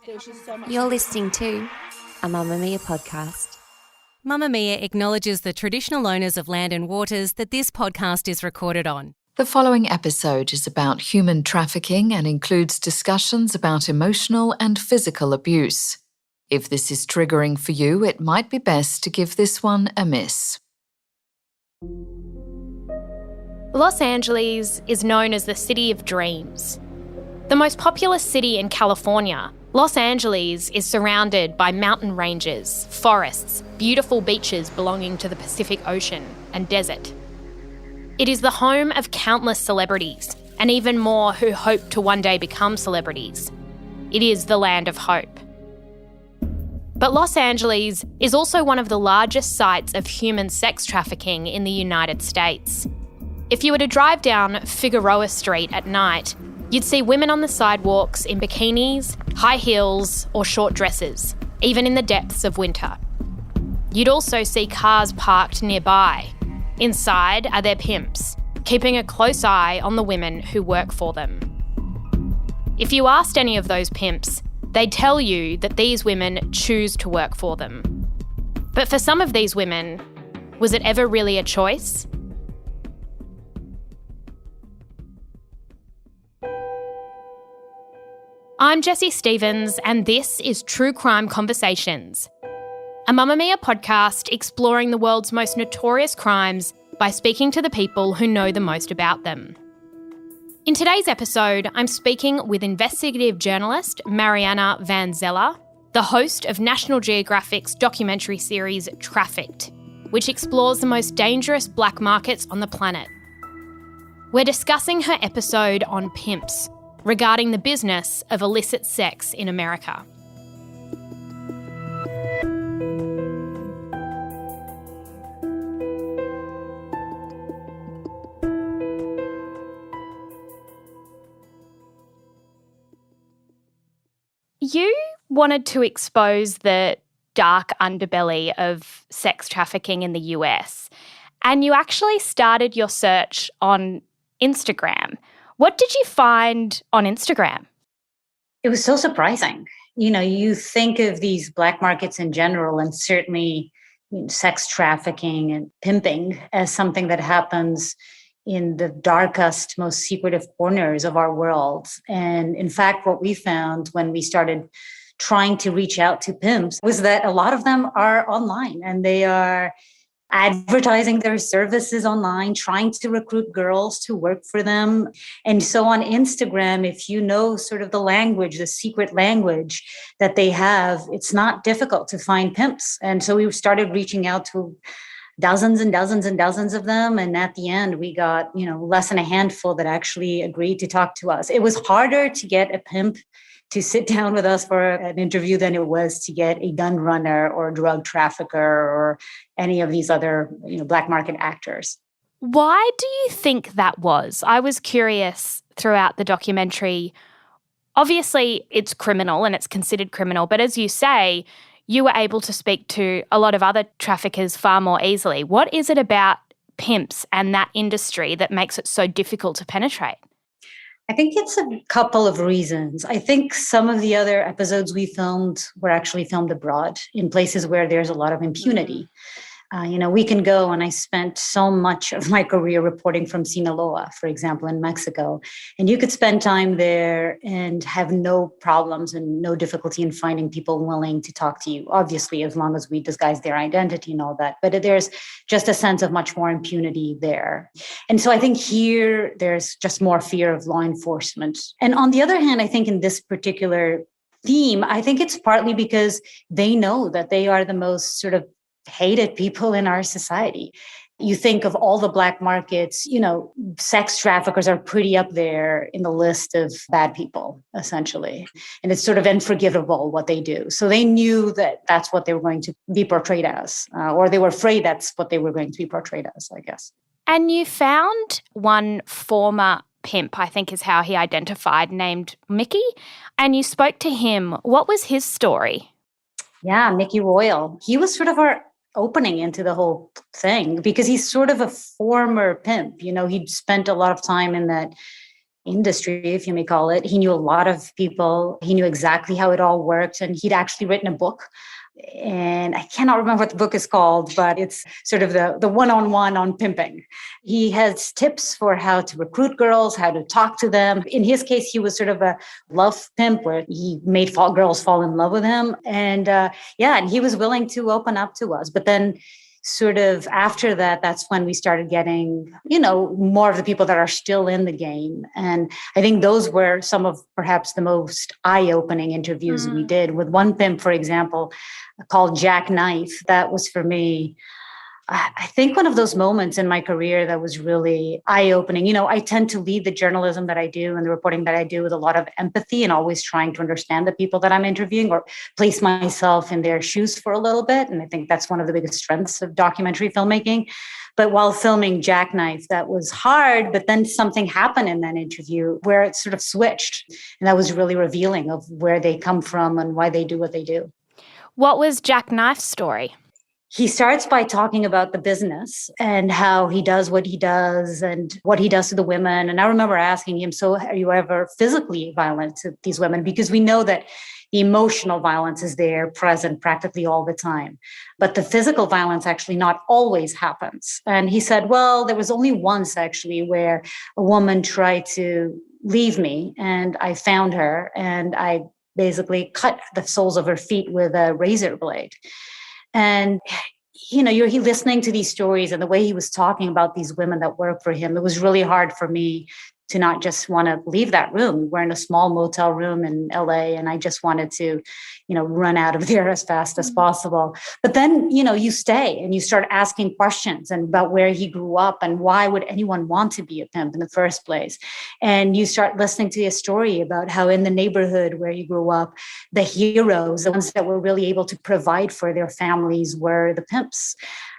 There's just so much. You're listening to a Mamma Mia podcast. Mamma Mia acknowledges the traditional owners of land and waters that this podcast is recorded on. The following episode is about human trafficking and includes discussions about emotional and physical abuse. If this is triggering for you, it might be best to give this one a miss. Los Angeles is known as the City of Dreams. The most populous city in California, Los Angeles is surrounded by mountain ranges, forests, beautiful beaches belonging to the Pacific Ocean, and desert. It is the home of countless celebrities, and even more who hope to one day become celebrities. It is the land of hope. But Los Angeles is also one of the largest sites of human sex trafficking in the United States. If you were to drive down Figueroa Street at night, you'd see women on the sidewalks in bikinis, high heels, or short dresses, even in the depths of winter. You'd also see cars parked nearby. Inside are their pimps, keeping a close eye on the women who work for them. If you asked any of those pimps, they'd tell you that these women choose to work for them. But for some of these women, was it ever really a choice? I'm Jessie Stevens, and this is True Crime Conversations, a Mamma Mia podcast exploring the world's most notorious crimes by speaking to the people who know the most about them. In today's episode, I'm speaking with investigative journalist Mariana Van Zeller, the host of National Geographic's documentary series Trafficked, which explores the most dangerous black markets on the planet. We're discussing her episode on pimps, regarding the business of illicit sex in America. You wanted to expose the dark underbelly of sex trafficking in the US, and you actually started your search on Instagram. What did you find on Instagram? It was so surprising. You know, you think of these black markets in general, and certainly sex trafficking and pimping as something that happens in the darkest, most secretive corners of our world. And in fact, what we found when we started trying to reach out to pimps was that a lot of them are online, and they are advertising their services online, trying to recruit girls to work for them. And so on Instagram, if you know sort of the language, the secret language that they have, it's not difficult to find pimps. And so we started reaching out to dozens and dozens and dozens of them. And at the end, we got, less than a handful that actually agreed to talk to us. It was harder to get a pimp to sit down with us for an interview than it was to get a gun runner or a drug trafficker or any of these other, black market actors. Why do you think that was? I was curious throughout the documentary. Obviously, it's criminal and it's considered criminal, but as you say, you were able to speak to a lot of other traffickers far more easily. What is it about pimps and that industry that makes it so difficult to penetrate? I think it's a couple of reasons. I think some of the other episodes we filmed were actually filmed abroad in places where there's a lot of impunity. We can go, and I spent so much of my career reporting from Sinaloa, for example, in Mexico. And you could spend time there and have no problems and no difficulty in finding people willing to talk to you, obviously, as long as we disguise their identity and all that. But there's just a sense of much more impunity there. And so I think here there's just more fear of law enforcement. And on the other hand, I think in this particular theme, I think it's partly because they know that they are the most sort of hated people in our society. You think of all the black markets, sex traffickers are pretty up there in the list of bad people, essentially. And it's sort of unforgivable what they do. So they knew that that's what they were going to be portrayed as, or they were afraid that's what they were going to be portrayed as, I guess. And you found one former pimp, I think is how he identified, named Mickey, and you spoke to him. What was his story? Yeah, Mickey Royal. He was sort of our opening into the whole thing because he's sort of a former pimp. He'd spent a lot of time in that industry, if you may call it. He knew a lot of people. He knew exactly how it all worked. And he'd actually written a book. And I cannot remember what the book is called, but it's sort of the one-on-one on pimping. He has tips for how to recruit girls, how to talk to them. In his case, he was sort of a love pimp where he made girls fall in love with him. And and he was willing to open up to us. But then sort of after that, that's when we started getting, more of the people that are still in the game. And I think those were some of perhaps the most eye-opening interviews we did with one pimp, for example, called Jack Knife. That was for me, I think, one of those moments in my career that was really eye-opening. I tend to lead the journalism that I do and the reporting that I do with a lot of empathy and always trying to understand the people that I'm interviewing or place myself in their shoes for a little bit. And I think that's one of the biggest strengths of documentary filmmaking. But while filming Jackknife, that was hard, but then something happened in that interview where it sort of switched. And that was really revealing of where they come from and why they do what they do. What was Jackknife's story? He starts by talking about the business and how he does what he does and what he does to the women. And I remember asking him, so are you ever physically violent to these women? Because we know that the emotional violence is there, present practically all the time. But the physical violence actually not always happens. And he said, well, there was only once actually where a woman tried to leave me and I found her and I basically cut the soles of her feet with a razor blade. And, you're listening to these stories and the way he was talking about these women that work for him, it was really hard for me to not just want to leave that room. We're in a small motel room in LA, and I just wanted to, run out of there as fast as possible. But then, you stay and you start asking questions and about where he grew up and why would anyone want to be a pimp in the first place. And you start listening to his story about how in the neighborhood where he grew up, the heroes, the ones that were really able to provide for their families were the pimps.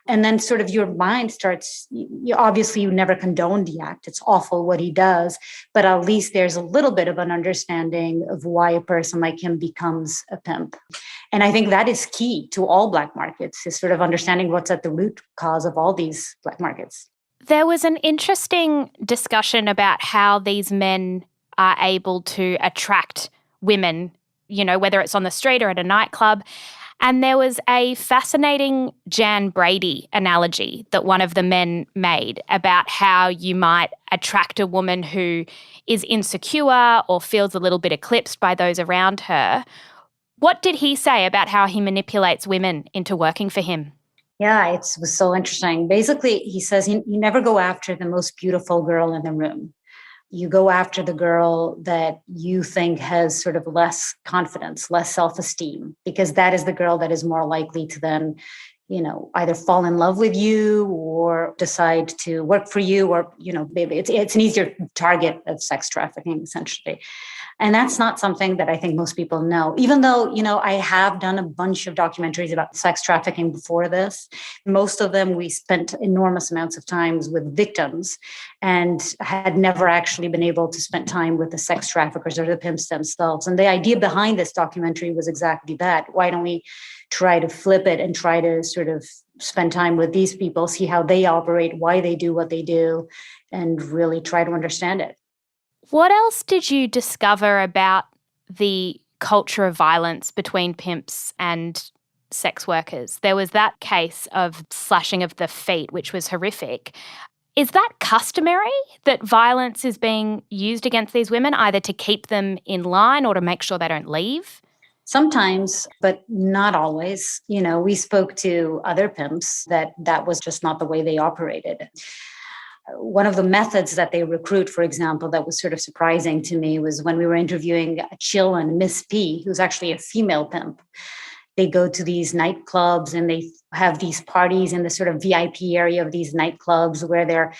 And then sort of your mind starts, obviously you never condone the act. It's awful what he does, but at least there's a little bit of an understanding of why a person like him becomes a pimp. And I think that is key to all black markets, is sort of understanding what's at the root cause of all these black markets. There was an interesting discussion about how these men are able to attract women, whether it's on the street or at a nightclub. And there was a fascinating Jan Brady analogy that one of the men made about how you might attract a woman who is insecure or feels a little bit eclipsed by those around her. What did he say about how he manipulates women into working for him? Yeah, it was so interesting. Basically, he says you never go after the most beautiful girl in the room. You go after the girl that you think has sort of less confidence, less self-esteem, because that is the girl that is more likely to then, either fall in love with you or decide to work for you or, maybe it's an easier target of sex trafficking, essentially. And that's not something that I think most people know, even though, I have done a bunch of documentaries about sex trafficking before this. Most of them, we spent enormous amounts of time with victims and had never actually been able to spend time with the sex traffickers or the pimps themselves. And the idea behind this documentary was exactly that. Why don't we try to flip it and try to sort of spend time with these people, see how they operate, why they do what they do, and really try to understand it. What else did you discover about the culture of violence between pimps and sex workers? There was that case of slashing of the feet, which was horrific. Is that customary, that violence is being used against these women, either to keep them in line or to make sure they don't leave? Sometimes, but not always. We spoke to other pimps that was just not the way they operated. One of the methods that they recruit, for example, that was sort of surprising to me was when we were interviewing Chill and Miss P, who's actually a female pimp. They go to these nightclubs and they have these parties in the sort of VIP area of these nightclubs where they're,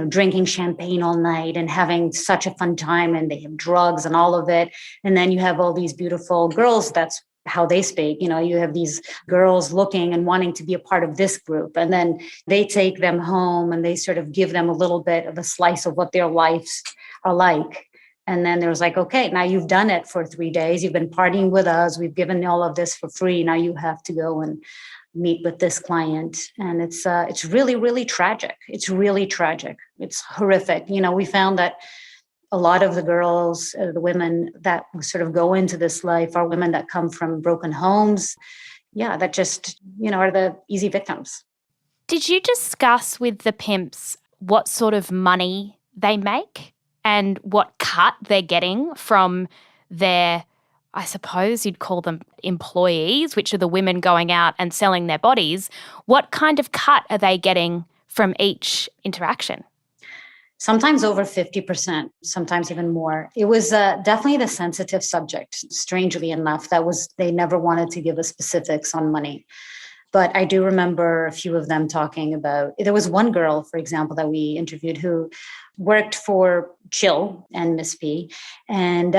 drinking champagne all night and having such a fun time, and they have drugs and all of it. And then you have all these beautiful girls. That's how they speak. You have these girls looking and wanting to be a part of this group. And then they take them home and they sort of give them a little bit of a slice of what their lives are like. And then there's like, okay, now you've done it for 3 days. You've been partying with us. We've given all of this for free. Now you have to go and meet with this client. And it's really, really tragic. It's really tragic. It's horrific. We found that a lot of the girls, the women that sort of go into this life are women that come from broken homes. Yeah, that just, are the easy victims. Did you discuss with the pimps what sort of money they make and what cut they're getting from their, I suppose you'd call them employees, which are the women going out and selling their bodies? What kind of cut are they getting from each interaction? Sometimes over 50%, sometimes even more. It was definitely the sensitive subject, strangely enough. They never wanted to give us specifics on money. But I do remember a few of them talking about, there was one girl, for example, that we interviewed who worked for Chill and Miss P. And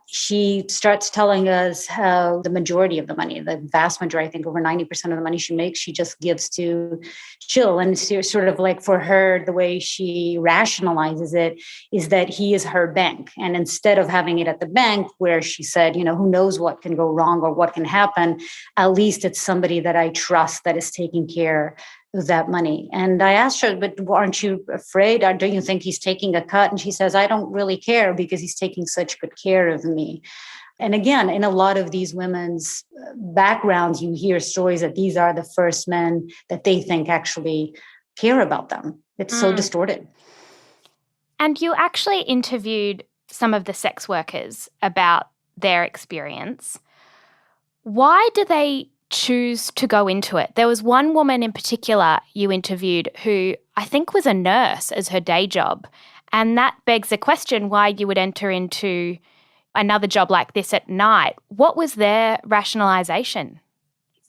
she starts telling us how the majority of the money, the vast majority, I think over 90% of the money she makes, she just gives to Chill. And sort of like for her, the way she rationalizes it is that he is her bank. And instead of having it at the bank where she said, who knows what can go wrong or what can happen, at least it's somebody that I trust that is taking care of that money. And I asked her, but aren't you afraid? Or don't you think he's taking a cut? And she says, I don't really care because he's taking such good care of me. And again, in a lot of these women's backgrounds, you hear stories that these are the first men that they think actually care about them. It's so distorted. And you actually interviewed some of the sex workers about their experience. Why do they choose to go into it? There was one woman in particular you interviewed who I think was a nurse as her day job. And that begs the question why you would enter into another job like this at night. What was their rationalization?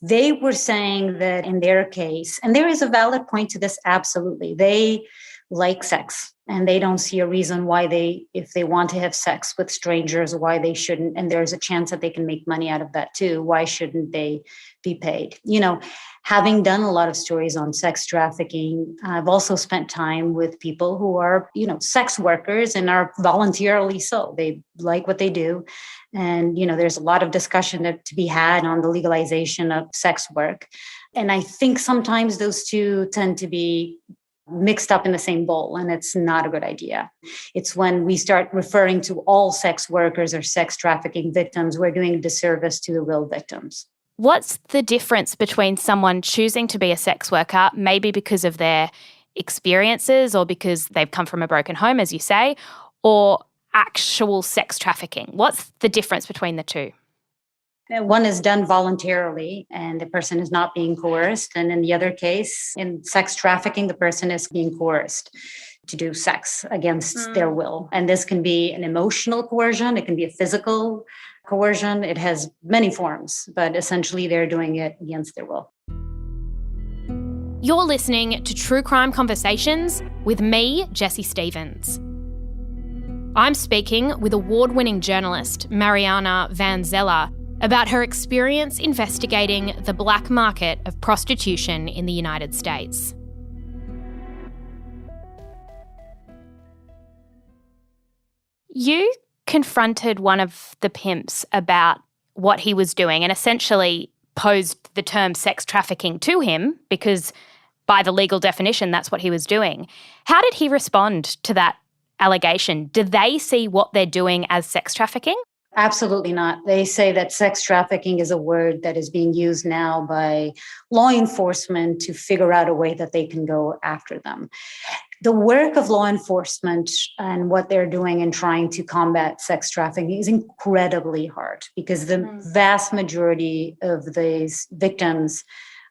They were saying that in their case, and there is a valid point to this, absolutely, they like sex and they don't see a reason why if they want to have sex with strangers, why they shouldn't. And there's a chance that they can make money out of that too. Why shouldn't they be paid? Having done a lot of stories on sex trafficking, I've also spent time with people who are, sex workers and are voluntarily so. They like what they do. And, there's a lot of discussion to be had on the legalization of sex work. And I think sometimes those two tend to be mixed up in the same bowl, and it's not a good idea. It's when we start referring to all sex workers or sex trafficking victims, we're doing a disservice to the real victims. What's the difference between someone choosing to be a sex worker, maybe because of their experiences or because they've come from a broken home, as you say, or actual sex trafficking? What's the difference between the two? One is done voluntarily and the person is not being coerced. And in the other case, in sex trafficking, the person is being coerced to do sex against their will. And this can be an emotional coercion. It can be a physical coercion. It has many forms, but essentially they're doing it against their will. You're listening to True Crime Conversations with me, Jessie Stevens. I'm speaking with award-winning journalist Mariana Van Zeller about her experience investigating the black market of prostitution in the United States. You confronted one of the pimps about what he was doing and essentially posed the term sex trafficking to him because by the legal definition, that's what he was doing. How did he respond to that allegation? Did they see what they're doing as sex trafficking? Absolutely not. They say that sex trafficking is a word that is being used now by law enforcement to figure out a way that they can go after them. The work of law enforcement and what they're doing in trying to combat sex trafficking is incredibly hard because the vast majority of these victims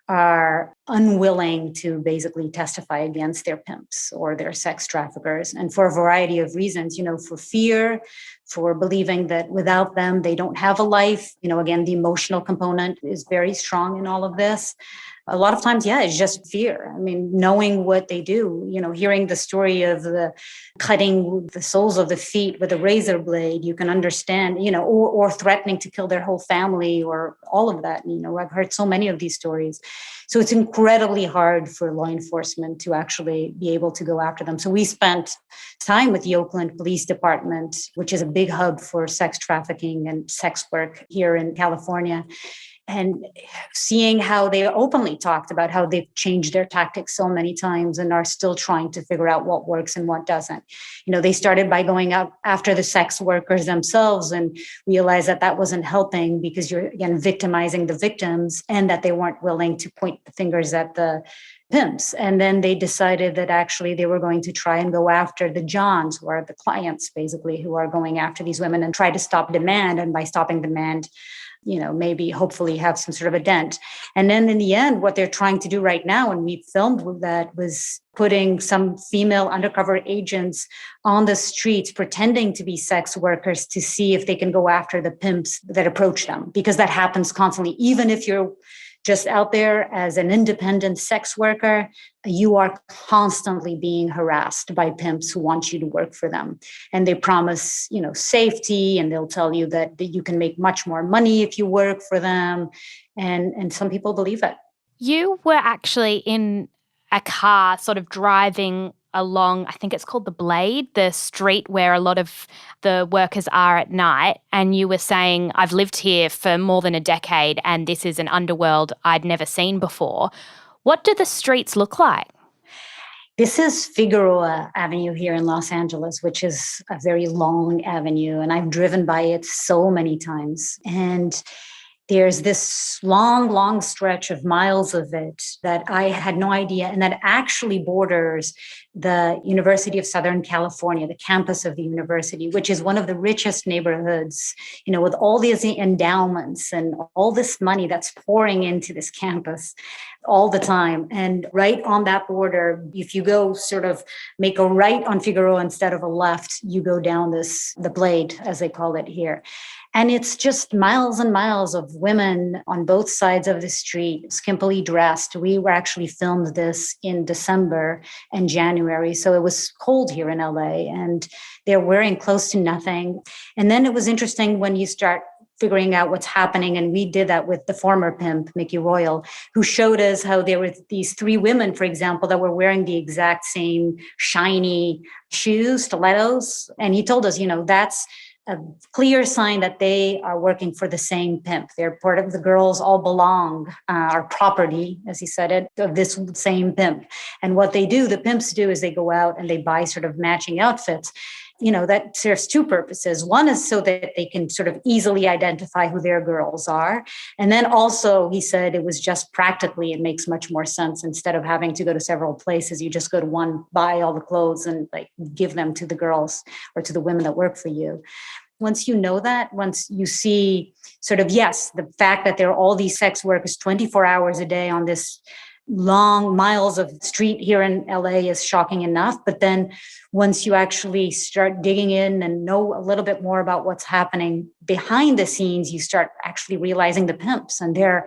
are unwilling to basically testify against their pimps or their sex traffickers. And for a variety of reasons, for fear, for believing that without them, they don't have a life. Again, the emotional component is very strong in all of this. A lot of times, it's just fear. I mean, knowing what they do, hearing the story of the cutting the soles of the feet with a razor blade, you can understand, or threatening to kill their whole family or all of that. I've heard so many of these stories. So it's incredibly hard for law enforcement to actually be able to go after them. So we spent time with the Oakland Police Department, which is a big hub for sex trafficking and sex work here in California. and seeing how they openly talked about how they've changed their tactics so many times and are still trying to figure out what works and what doesn't. They started by going out after the sex workers themselves and realized that that wasn't helping because you're, again, victimizing the victims, and that they weren't willing to point the fingers at the pimps. And then they decided that actually they were going to try and go after the Johns, who are the clients, basically, who are going after these women and try to stop demand. And by stopping demand, maybe hopefully have some sort of a dent. And then in the end, what they're trying to do right now, and we filmed with that, was putting some female undercover agents on the streets pretending to be sex workers to see if they can go after the pimps that approach them, because that happens constantly. Even if you're just out there as an independent sex worker, you are constantly being harassed by pimps who want you to work for them. And they promise, safety, and they'll tell you that you can make much more money if you work for them. And some people believe it. You were actually in a car sort of driving along, I think it's called the Blade, the street where a lot of the workers are at night. And you were saying, I've lived here for more than a decade and this is an underworld I'd never seen before. What do the streets look like? This is Figueroa Avenue here in Los Angeles, which is a very long avenue. And I've driven by it so many times. And there's this long stretch of miles of it that I had no idea, and that actually borders the University of Southern California, the campus of the university, which is one of the richest neighborhoods, with all these endowments and all this money that's pouring into this campus all the time. And right on that border, if you go sort of make a right on Figueroa instead of a left, you go down the Blade, as they call it here. And it's just miles and miles of women on both sides of the street, skimpily dressed. We were actually filmed this in December and January. So it was cold here in LA, and they're wearing close to nothing. And then it was interesting when you start figuring out what's happening. And we did that with the former pimp, Mickey Royal, who showed us how there were these three women, for example, that were wearing the exact same shiny shoes, stilettos. And he told us, that's a clear sign that they are working for the same pimp. They're part of the girls all belong, are property, as he said it, of this same pimp. And what they do, the pimps do, is they go out and they buy sort of matching outfits. That serves two purposes. One is so that they can sort of easily identify who their girls are. And then also, he said, it was just practically, it makes much more sense. Instead of having to go to several places, you just go to one, buy all the clothes and give them to the girls or to the women that work for you. Once you know that, once you see sort of, yes, the fact that there are all these sex workers 24 hours a day on this long miles of street here in LA is shocking enough. But then once you actually start digging in and know a little bit more about what's happening behind the scenes, you start actually realizing the pimps, and they're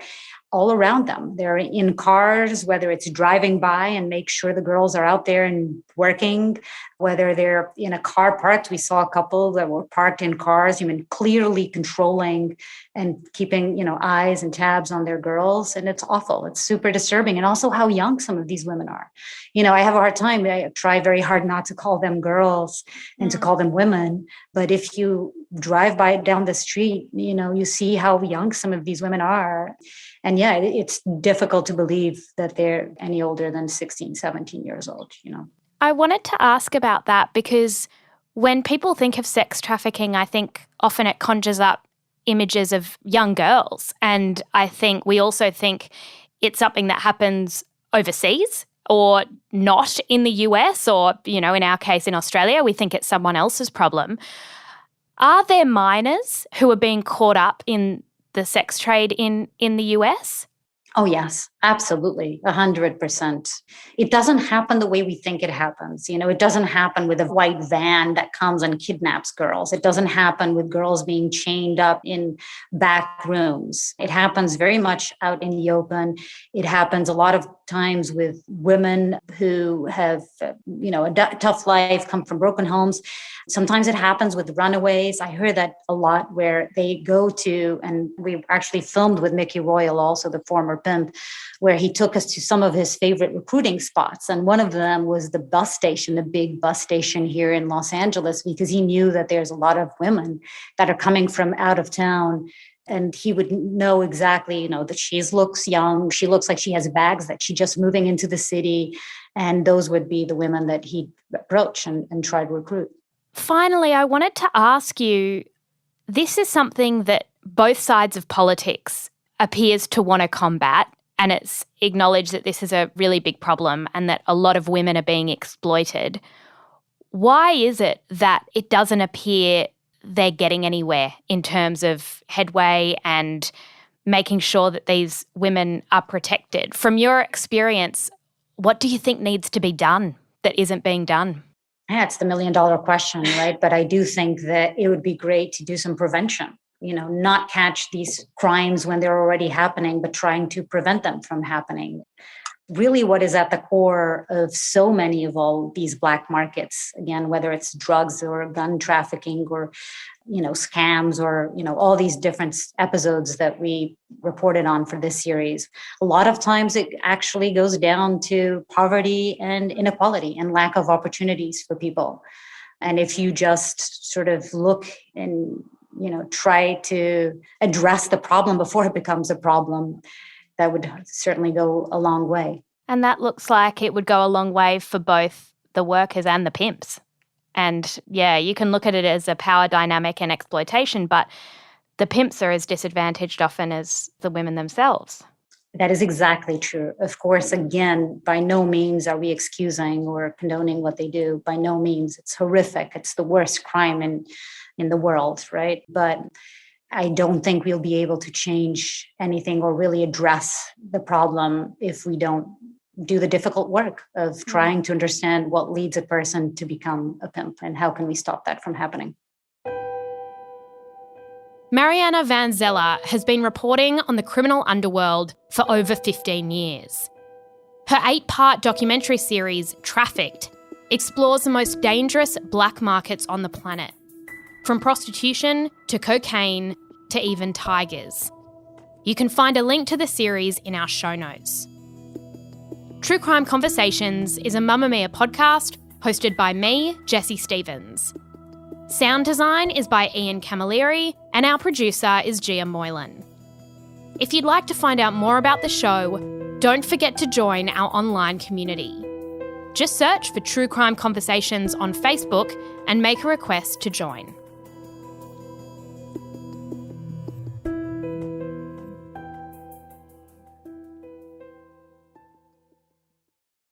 all around them. They're in cars, whether it's driving by and make sure the girls are out there and working, whether they're in a car parked. We saw a couple that were parked in cars, clearly controlling and keeping, eyes and tabs on their girls. And it's awful. It's super disturbing. And also how young some of these women are. I have a hard time. I try very hard not to call them girls and to call them women. But if you drive by down the street, you see how young some of these women are. And yeah, it's difficult to believe that they're any older than 16, 17 years old, I wanted to ask about that because when people think of sex trafficking, I think often it conjures up images of young girls. And I think we also think it's something that happens overseas or not in the US or, in our case in Australia, we think it's someone else's problem. Are there minors who are being caught up in the sex trade in the US? Oh, yes, absolutely. 100%. It doesn't happen the way we think it happens. It doesn't happen with a white van that comes and kidnaps girls. It doesn't happen with girls being chained up in back rooms. It happens very much out in the open. It happens a lot of times with women who have, a tough life, come from broken homes. Sometimes it happens with runaways. I hear that a lot where they go to, and we actually filmed with Mickey Royal, also the former pimp, where he took us to some of his favorite recruiting spots. And one of them was the bus station, the big bus station here in Los Angeles, because he knew that there's a lot of women that are coming from out of town And he would know exactly, that she looks young. She looks like she has bags, that she's just moving into the city. And those would be the women that he'd approach and try to recruit. Finally, I wanted to ask you, this is something that both sides of politics appears to want to combat, and it's acknowledged that this is a really big problem and that a lot of women are being exploited. Why is it that it doesn't appear they're getting anywhere in terms of headway and making sure that these women are protected? From your experience, what do you think needs to be done that isn't being done? Yeah, it's the $1 million question, right? But I do think that it would be great to do some prevention, not catch these crimes when they're already happening, but trying to prevent them from happening. Really what is at the core of so many of all these black markets, again, whether it's drugs or gun trafficking or, scams or, all these different episodes that we reported on for this series, a lot of times it actually goes down to poverty and inequality and lack of opportunities for people. And if you just sort of look and, try to address the problem before it becomes a problem, that would certainly go a long way. And that looks like it would go a long way for both the workers and the pimps. And yeah, you can look at it as a power dynamic and exploitation, but the pimps are as disadvantaged often as the women themselves. That is exactly true. Of course, again, by no means are we excusing or condoning what they do. By no means. It's horrific. It's the worst crime in the world, right? But I don't think we'll be able to change anything or really address the problem if we don't do the difficult work of trying to understand what leads a person to become a pimp and how can we stop that from happening. Mariana Van Zeller has been reporting on the criminal underworld for over 15 years. Her 8-part documentary series, Trafficked, explores the most dangerous black markets on the planet, from prostitution to cocaine to even tigers. You can find a link to the series in our show notes. True Crime Conversations is a Mamma Mia podcast hosted by me, Jessie Stevens. Sound design is by Ian Camilleri and our producer is Gia Moylan. If you'd like to find out more about the show, don't forget to join our online community. Just search for True Crime Conversations on Facebook and make a request to join.